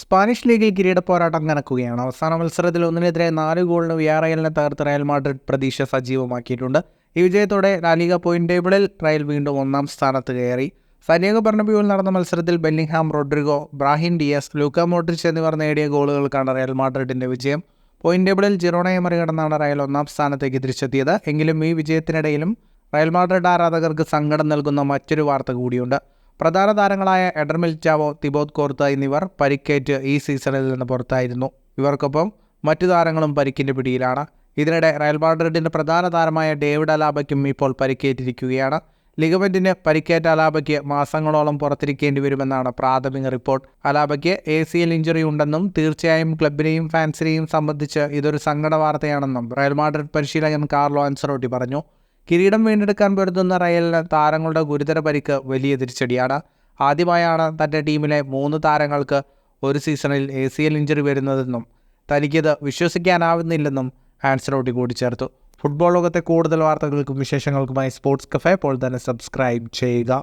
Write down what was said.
Spanish ലീഗിൽ കിരീട പോരാട്ടം കനക്കുകയാണ്. അവസാന മത്സരത്തിൽ 1-നെതിരെ 4 ഗോളിന് വിയാറയലിനെ തകർത്ത് റയൽ മാഡ്രിഡ് പ്രതീക്ഷ സജീവമാക്കിയിട്ടുണ്ട്. ഈ വിജയത്തോടെ ലാലിഗ പോയിന്റ് ടേബിളിൽ റയൽ വീണ്ടും 1-ാം സ്ഥാനത്ത് കയറി. സാന്റിയാഗോ ബെർണബ്യൂവിൽ നടന്ന മത്സരത്തിൽ Bellingham, Rodrigo, Brahim Diaz, Luka Modric എന്നിവർ നേടിയ ഗോളുകൾക്കാണ് റയൽ മാഡ്രിഡിന്റെ വിജയം. പോയിന്റ് ടേബിളിൽ ജിറോണയെ മറികടന്നാണ് റയൽ 1-ാം സ്ഥാനത്തേക്ക് തിരിച്ചെത്തിയത്. എങ്കിലും ഈ വിജയത്തിനിടയിലും റയൽ മാഡ്രിഡ് ആരാധകർക്ക് സങ്കടം നൽകുന്ന മറ്റൊരു വാർത്ത കൂടിയുണ്ട്. പ്രധാന താരങ്ങളായ എഡർ മിലിറ്റാവോ, തിബോത് കോർത്ത എന്നിവർ പരിക്കേറ്റ് ഈ സീസണിൽ നിന്ന് പുറത്തായിരുന്നു. ഇവർക്കൊപ്പം മറ്റു താരങ്ങളും പരിക്കിൻ്റെ പിടിയിലാണ്. ഇതിനിടെ റയൽ മാഡ്രിഡിൻ്റെ പ്രധാന താരമായ ഡേവിഡ് അലാബയ്ക്കും ഇപ്പോൾ പരിക്കേറ്റിരിക്കുകയാണ്. ലിഗമെന്റിന് പരിക്കേറ്റ അലാബയ്ക്ക് മാസങ്ങളോളം പുറത്തിരിക്കേണ്ടി വരുമെന്നാണ് പ്രാഥമിക റിപ്പോർട്ട്. അലാബയ്ക്ക് ACL ഇഞ്ചുറി ഉണ്ടെന്നും തീർച്ചയായും ക്ലബിനെയും ഫാൻസിനെയും സംബന്ധിച്ച് ഇതൊരു സങ്കട വാർത്തയാണെന്നും റയൽ മാഡ്രിഡ് പരിശീലകൻ കാർലോ അൻസെലോട്ടി പറഞ്ഞു. കിരീടം വീണ്ടെടുക്കാൻ പൊരുതുന്ന റയലിന് താരങ്ങളുടെ ഗുരുതര പരിക്ക് വലിയ തിരിച്ചടിയാണ്. ആദ്യമായാണ് തൻ്റെ ടീമിലെ 3 താരങ്ങൾക്ക് ഒരു സീസണിൽ ACL ഇഞ്ചുറി വരുന്നതെന്നും തനിക്കത് വിശ്വസിക്കാനാവുന്നില്ലെന്നും ആൻസെലോട്ടി കൂട്ടിച്ചേർത്തു. ഫുട്ബോൾ ലോകത്തെ കൂടുതൽ വാർത്തകൾക്കും വിശേഷങ്ങൾക്കുമായി സ്പോർട്സ് കഫേ ഇപ്പോൾ തന്നെ സബ്സ്ക്രൈബ് ചെയ്യുക.